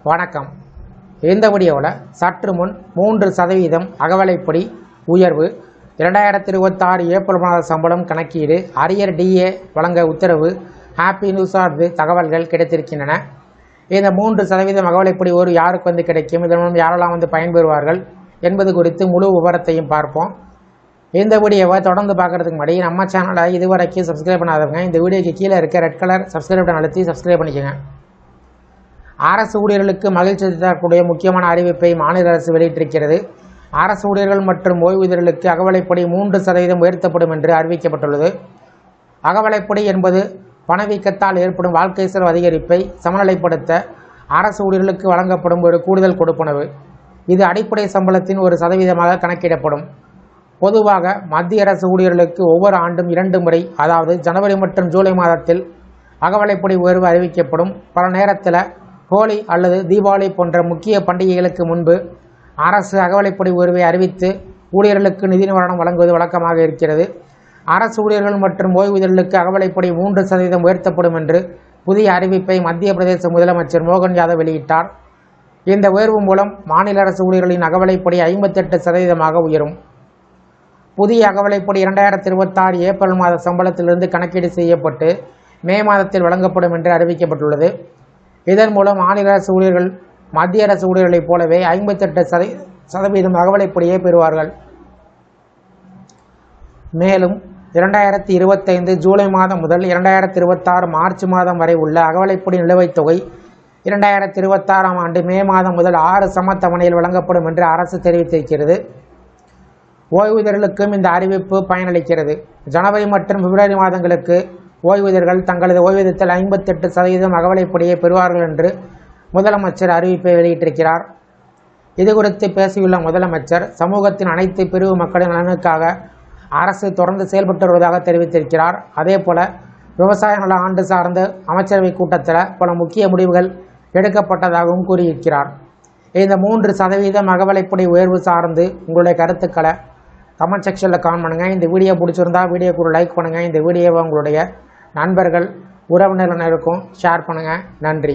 வணக்கம். இந்த வீடியோவில் சற்று முன் 3% அகவிலைப்படி உயர்வு, 2026 ஏப்ரல் மாத சம்பளம் கணக்கீடு, அரியர் டிஏ வழங்க உத்தரவு, ஹாப்பி நியூஸ் சார்ந்து தகவல்கள் கிடைத்திருக்கின்றன. இந்த 3% அகவிலைப்படி ஒரு யாருக்கு கிடைக்கும், இதன் மூலம் யாரெல்லாம் பயன்பெறுவார்கள் என்பது குறித்து முழு விவரத்தையும் பார்ப்போம். இந்த வீடியோவை தொடர்ந்து பார்க்குறதுக்கு முன்னாடி நம்ம சேனலை இதுவரைக்கும் சப்ஸ்கிரைப் பண்ணாதவங்க இந்த வீடியோக்கு கீழே இருக்க ரெட் கலர் சப்ஸ்கிரைப் பட்டன் அழுத்தி சப்ஸ்கிரைப் பண்ணிக்கோங்க. அரசு ஊழியர்களுக்கு மகிழ்ச்சி தரக்கூடிய முக்கியமான அறிவிப்பை மாநில அரசு வெளியிட்டிருக்கிறது. அரசு ஊழியர்கள் மற்றும் ஓய்வூதியர்களுக்கு அகவிலைப்படி 3% உயர்த்தப்படும் என்று அறிவிக்கப்பட்டுள்ளது. அகவிலைப்படி என்பது பணவீக்கத்தால் ஏற்படும் வாழ்க்கை செலவு அதிகரிப்பை சமநிலைப்படுத்த அரசு ஊழியர்களுக்கு வழங்கப்படும் ஒரு கூடுதல் கொடுப்பனவு. இது அடிப்படை சம்பளத்தின் 1% கணக்கிடப்படும். பொதுவாக மத்திய அரசு ஊழியர்களுக்கு ஒவ்வொரு ஆண்டும் 2 முறை, அதாவது ஜனவரி மற்றும் ஜூலை மாதத்தில் அகவிலைப்படி உயர்வு அறிவிக்கப்படும். பல நேரத்தில் ஹோலி அல்லது தீபாவளி போன்ற முக்கிய பண்டிகைகளுக்கு முன்பு அரசு அகவிலைப்படி உயர்வை அறிவித்து ஊழியர்களுக்கு நிதி நிவாரணம் வழங்குவது வழக்கமாக இருக்கிறது. அரசு ஊழியர்கள் மற்றும் ஓய்வூதியர்களுக்கு அகவிலைப்படி 3% உயர்த்தப்படும் என்று புதிய அறிவிப்பை மத்திய பிரதேச முதலமைச்சர் மோகன் யாதவ் வெளியிட்டார். இந்த உயர்வு மூலம் மாநில அரசு ஊழியர்களின் அகவிலைப்படி 58% உயரும். புதிய அகவிலைப்படி 2026 ஏப்ரல் மாத சம்பளத்திலிருந்து கணக்கீடு செய்யப்பட்டு மே மாதத்தில் வழங்கப்படும் என்று அறிவிக்கப்பட்டுள்ளது. இதன் மூலம் மாநில அரசு ஊழியர்கள் மத்திய அரசு ஊழியர்களைப் போலவே 58% அகவிலைப்படியை பெறுவார்கள். மேலும் 2025 ஜூலை மாதம் முதல் 2026 மார்ச் மாதம் வரை உள்ள அகவிலைப்படி நிலுவைத் தொகை 2026 ஆண்டு மே மாதம் முதல் 6 சமத்தவணையில் வழங்கப்படும் என்று அரசு தெரிவித்திருக்கிறது. ஓய்வூதியர்களுக்கும் இந்த அறிவிப்பு பயனளிக்கிறது. ஜனவரி மற்றும் பிப்ரவரி மாதங்களுக்கு ஓய்வூதியர்கள் தங்களது ஓய்வூதியத்தில் 58% அகவிலைப்படியை பெறுவார்கள் என்று முதலமைச்சர் அறிவிப்பை வெளியிட்டிருக்கிறார். இதுகுறித்து பேசியுள்ள முதலமைச்சர், சமூகத்தின் அனைத்து பிரிவு மக்களின் நலனுக்காக அரசு தொடர்ந்து செயல்பட்டு வருவதாக தெரிவித்திருக்கிறார். அதேபோல விவசாய நல ஆண்டு சார்ந்த அமைச்சரவை கூட்டத்தில் பல முக்கிய முடிவுகள் எடுக்கப்பட்டதாகவும் கூறியிருக்கிறார். இந்த 3% அகவிலைப்படி உயர்வு சார்ந்து உங்களுடைய கருத்துக்களை கமெண்ட் செக்ஷனில் கமெண்ட் பண்ணுங்கள். இந்த வீடியோ பிடிச்சிருந்தா வீடியோக்கு ஒரு லைக் பண்ணுங்கள். இந்த வீடியோவை உங்களுடைய நண்பர்கள் உறவினர்களுக்கும் ஷேர் பண்ணுங்கள். நன்றி.